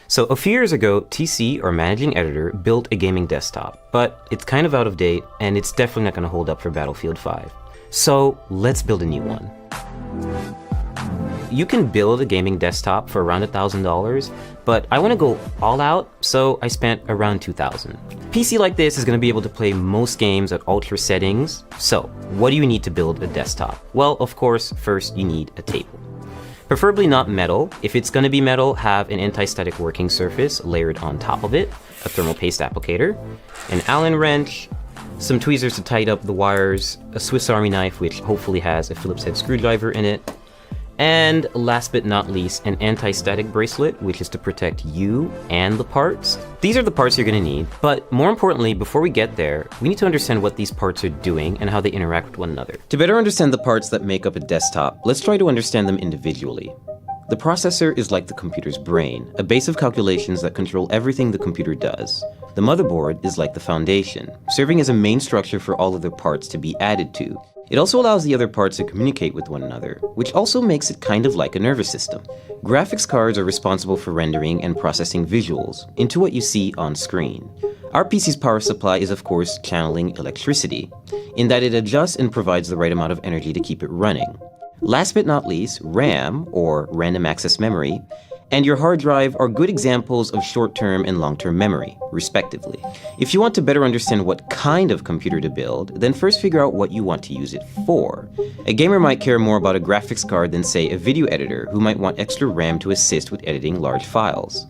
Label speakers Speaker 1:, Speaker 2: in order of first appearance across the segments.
Speaker 1: So a few years ago, TC, or Managing Editor, built a gaming desktop, but it's kind of out of date and it's definitely not going to hold up for Battlefield 5. So let's build a new one. You can build a gaming desktop for around $1,000, but I want to go all out, so I spent around $2,000. PC like this is going to be able to play most games at ultra settings. So what do you need to build a desktop? Well, of course, first you need a table. Preferably not metal. If it's going to be metal, have an anti-static working surface layered on top of it, a thermal paste applicator, an Allen wrench, some tweezers to tighten up the wires, a Swiss Army knife which hopefully has a Phillips head screwdriver in it, and last but not least, an anti-static bracelet, which is to protect you and the parts. These are the parts you're going to need, but more importantly, before we get there, we need to understand what these parts are doing and how they interact with one another. To better understand the parts that make up a desktop, let's try to understand them individually. The processor is like the computer's brain, a base of calculations that control everything the computer does. The motherboard is like the foundation, serving as a main structure for all other parts to be added to. It also allows the other parts to communicate with one another, which also makes it kind of like a nervous system. Graphics cards are responsible for rendering and processing visuals into what you see on screen. Our PC's power supply is of course channeling electricity, in that it adjusts and provides the right amount of energy to keep it running. Last but not least, RAM, or random access memory, and your hard drive are good examples of short-term and long-term memory, respectively. If you want to better understand what kind of computer to build, then first figure out what you want to use it for. A gamer might care more about a graphics card than, say, a video editor who might want extra RAM to assist with editing large files.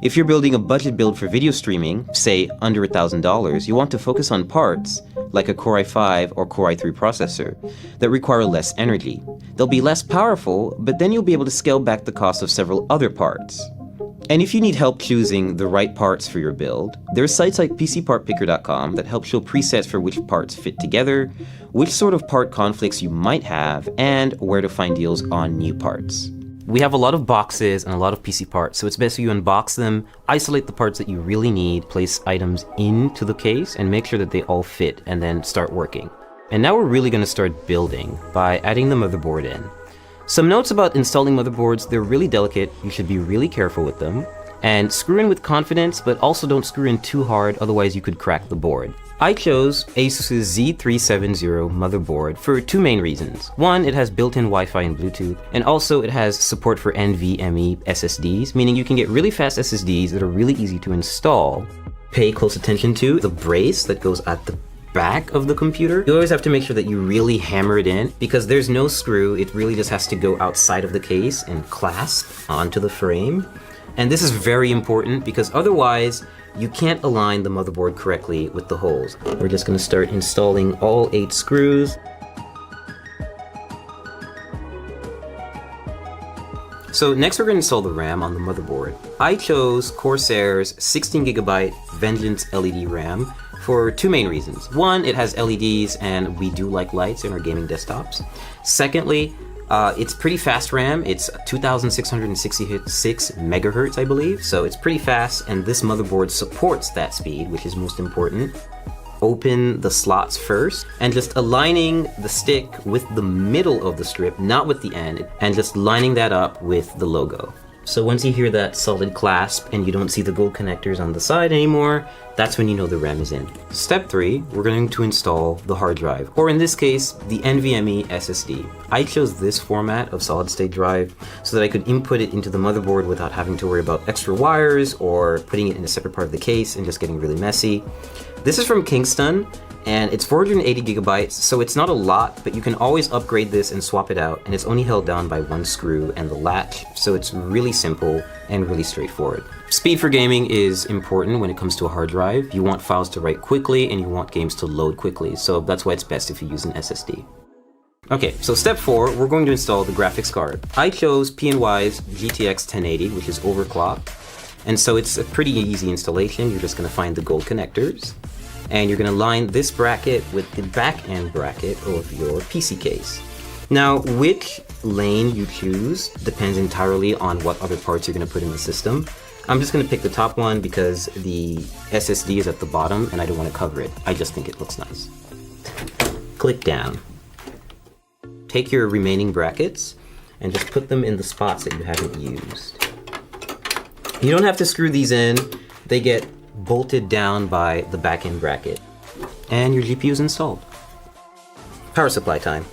Speaker 1: If you're building a budget build for video streaming, say under $1,000, you want to focus on parts, like a Core i5 or Core i3 processor, that require less energy. They'll be less powerful, but then you'll be able to scale back the cost of several other parts. And if you need help choosing the right parts for your build, there are sites like PCPartPicker.com that help show presets for which parts fit together, which sort of part conflicts you might have, and where to find deals on new parts. We have a lot of boxes and a lot of PC parts, so it's best if you unbox them, isolate the parts that you really need, place items into the case, and make sure that they all fit, and then start working. And now we're really going to start building by adding the motherboard in. Some notes about installing motherboards: they're really delicate, you should be really careful with them, and screw in with confidence, but also don't screw in too hard, otherwise you could crack the board. I chose Asus's Z370 motherboard for two main reasons. One, it has built-in Wi-Fi and Bluetooth, and also it has support for NVMe SSDs, meaning you can get really fast SSDs that are really easy to install. Pay close attention to the brace that goes at the back of the computer. You always have to make sure that you really hammer it in, because there's no screw, it really just has to go outside of the case and clasp onto the frame. And this is very important because otherwise you can't align the motherboard correctly with the holes. We're just going to start installing all 8 screws. So next we're going to install the RAM on the motherboard. I chose Corsair's 16GB Vengeance LED RAM for two main reasons. One, it has LEDs and we do like lights in our gaming desktops. Secondly, it's pretty fast RAM. It's 2666 megahertz, I believe, so it's pretty fast, and this motherboard supports that speed, which is most important. Open the slots first, and just aligning the stick with the middle of the strip, not with the end, and just lining that up with the logo. So once you hear that solid clasp and you don't see the gold connectors on the side anymore, that's when you know the RAM is in. Step 3, we're going to install the hard drive, or in this case, the NVMe SSD. I chose this format of solid state drive so that I could input it into the motherboard without having to worry about extra wires or putting it in a separate part of the case and just getting really messy. This is from Kingston, and it's 480 gigabytes, so it's not a lot, but you can always upgrade this and swap it out, and it's only held down by one screw and the latch, so it's really simple and really straightforward. Speed for gaming is important when it comes to a hard drive. You want files to write quickly and you want games to load quickly, so that's why it's best if you use an SSD. Okay, so step 4, we're going to install the graphics card. I chose PNY's GTX 1080, which is overclocked, and so it's a pretty easy installation. You're just going to find the gold connectors, and you're going to line this bracket with the back end bracket of your PC case. Now, which lane you choose depends entirely on what other parts you're going to put in the system. I'm just going to pick the top one because the SSD is at the bottom and I don't want to cover it. I just think it looks nice. Click down. Take your remaining brackets and just put them in the spots that you haven't used. You don't have to screw these in. They get bolted down by the back-end bracket. And your GPU is installed. Power supply time.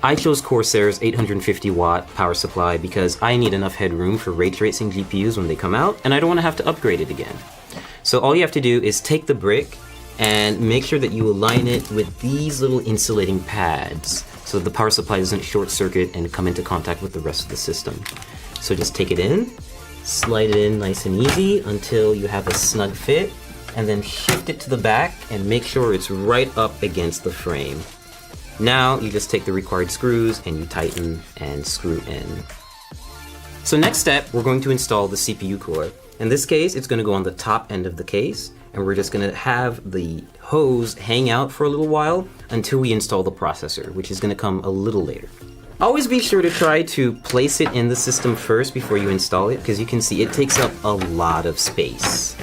Speaker 1: I chose Corsair's 850 watt power supply because I need enough headroom for ray tracing GPUs when they come out, and I don't want to have to upgrade it again. So all you have to do is take the brick and make sure that you align it with these little insulating pads so the power supply doesn't short circuit and come into contact with the rest of the system. So just take it in, slide it in nice and easy until you have a snug fit, and then shift it to the back and make sure it's right up against the frame. Now you just take the required screws and you tighten and screw in. So next step, we're going to install the CPU cooler. In this case, it's going to go on the top end of the case, and we're just going to have the hose hang out for a little while until we install the processor, which is going to come a little later. Always be sure to try to place it in the system first before you install it, because you can see it takes up a lot of space.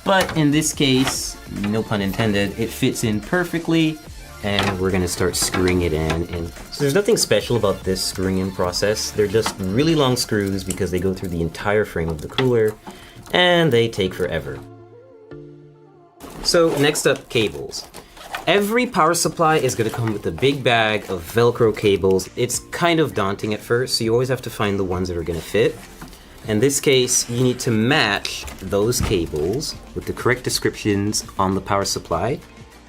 Speaker 1: But in this case, no pun intended, it fits in perfectly, and we're gonna start screwing it in. And so there's nothing special about this screwing in process. They're just really long screws because they go through the entire frame of the cooler, and they take forever. So next up, cables. Every power supply is gonna come with a big bag of Velcro cables. It's kind of daunting at first, so you always have to find the ones that are gonna fit. In this case, you need to match those cables with the correct descriptions on the power supply.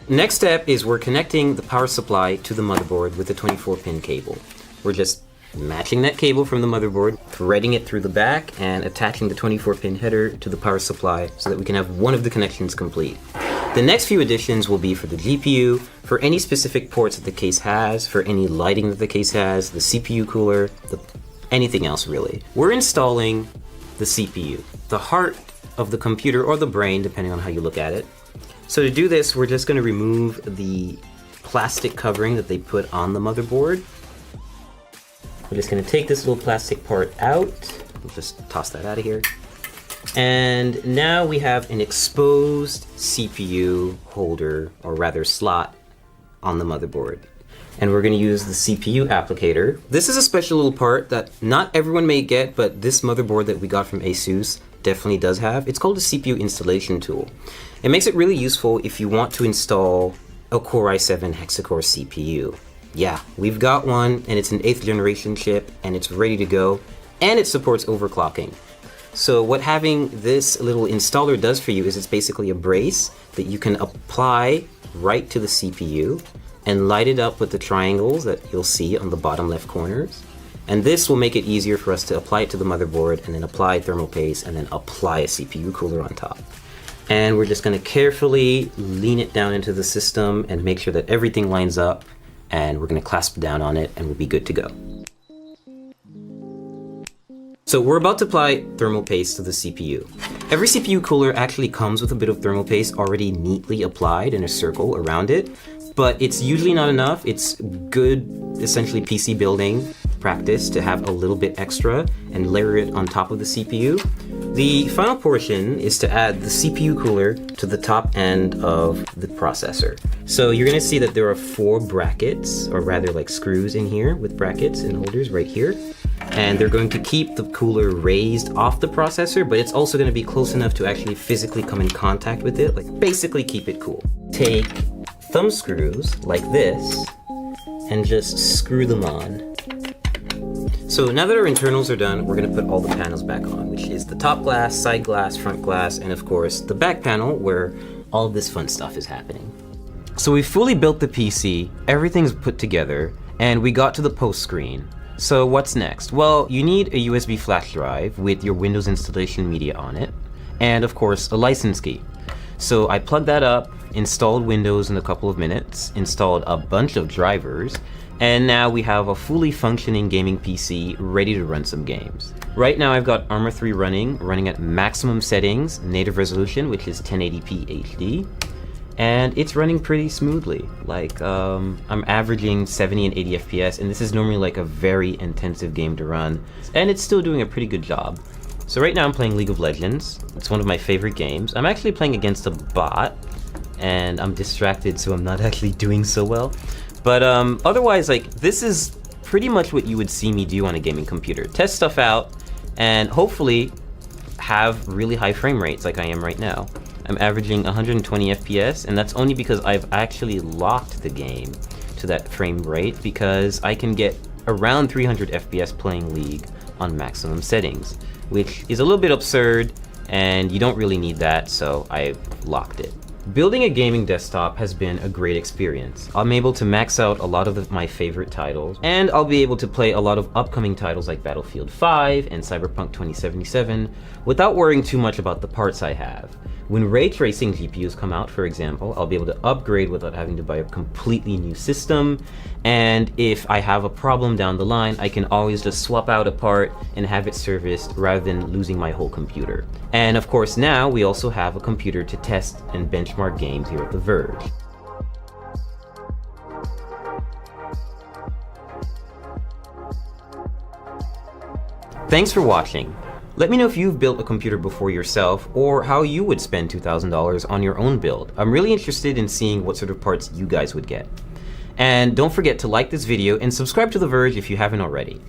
Speaker 1: Next step is we're connecting the power supply to the motherboard with a 24-pin cable. We're just matching that cable from the motherboard, threading it through the back, and attaching the 24-pin header to the power supply so that we can have one of the connections complete. The next few additions will be for the GPU, for any specific ports that the case has, for any lighting that the case has, the CPU cooler, anything else really. We're installing the CPU, the heart of the computer or the brain, depending on how you look at it. So to do this, we're just going to remove the plastic covering that they put on the motherboard. We're just going to take this little plastic part out. We'll just toss that out of here. And now we have an exposed CPU holder, or rather slot, on the motherboard. And we're going to use the CPU applicator. This is a special little part that not everyone may get, but this motherboard that we got from ASUS definitely does have. It's called a CPU installation tool. It makes it really useful if you want to install a Core i7 hexa-core CPU. Yeah, we've got one, and it's an 8th generation chip, and it's ready to go, and it supports overclocking. So what having this little installer does for you is it's basically a brace that you can apply right to the CPU and light it up with the triangles that you'll see on the bottom left corners. And this will make it easier for us to apply it to the motherboard and then apply thermal paste and then apply a CPU cooler on top. And we're just going to carefully lean it down into the system and make sure that everything lines up, and we're going to clasp down on it and we'll be good to go. So we're about to apply thermal paste to the CPU. Every CPU cooler actually comes with a bit of thermal paste already neatly applied in a circle around it, but it's usually not enough. It's good, essentially PC building practice to have a little bit extra and layer it on top of the CPU. The final portion is to add the CPU cooler to the top end of the processor. So you're gonna see that there are 4 brackets, or rather like screws in here with brackets and holders right here. And they're going to keep the cooler raised off the processor, but it's also going to be close enough to actually physically come in contact with it, like basically keep it cool. Take thumb screws like this and just screw them on. So now that our internals are done, we're going to put all the panels back on, which is the top glass, side glass, front glass, and of course the back panel where all of this fun stuff is happening. So we fully built the PC, everything's put together, and we got to the post screen. So what's next? Well, you need a USB flash drive with your Windows installation media on it, and of course a license key. So I plugged that up, installed Windows in a couple of minutes, installed a bunch of drivers, and now we have a fully functioning gaming PC ready to run some games. Right now I've got Arma 3 running at maximum settings, native resolution, which is 1080p HD. And it's running pretty smoothly. Like, I'm averaging 70 and 80 FPS, and this is normally like a very intensive game to run. And it's still doing a pretty good job. So right now I'm playing League of Legends. It's one of my favorite games. I'm actually playing against a bot, and I'm distracted, so I'm not actually doing so well. But otherwise, like, this is pretty much what you would see me do on a gaming computer. Test stuff out, and hopefully have really high frame rates like I am right now. I'm averaging 120 FPS, and that's only because I've actually locked the game to that frame rate, because I can get around 300 FPS playing League on maximum settings, which is a little bit absurd, and you don't really need that, so I've locked it. Building a gaming desktop has been a great experience. I'm able to max out a lot of my favorite titles, and I'll be able to play a lot of upcoming titles like Battlefield 5 and Cyberpunk 2077 without worrying too much about the parts I have. When ray tracing GPUs come out, for example, I'll be able to upgrade without having to buy a completely new system, and if I have a problem down the line, I can always just swap out a part and have it serviced rather than losing my whole computer. And of course now we also have a computer to test and benchmark games here at The Verge. Thanks for watching. Let me know if you've built a computer before yourself, or how you would spend $2,000 on your own build. I'm really interested in seeing what sort of parts you guys would get. And don't forget to like this video and subscribe to The Verge if you haven't already.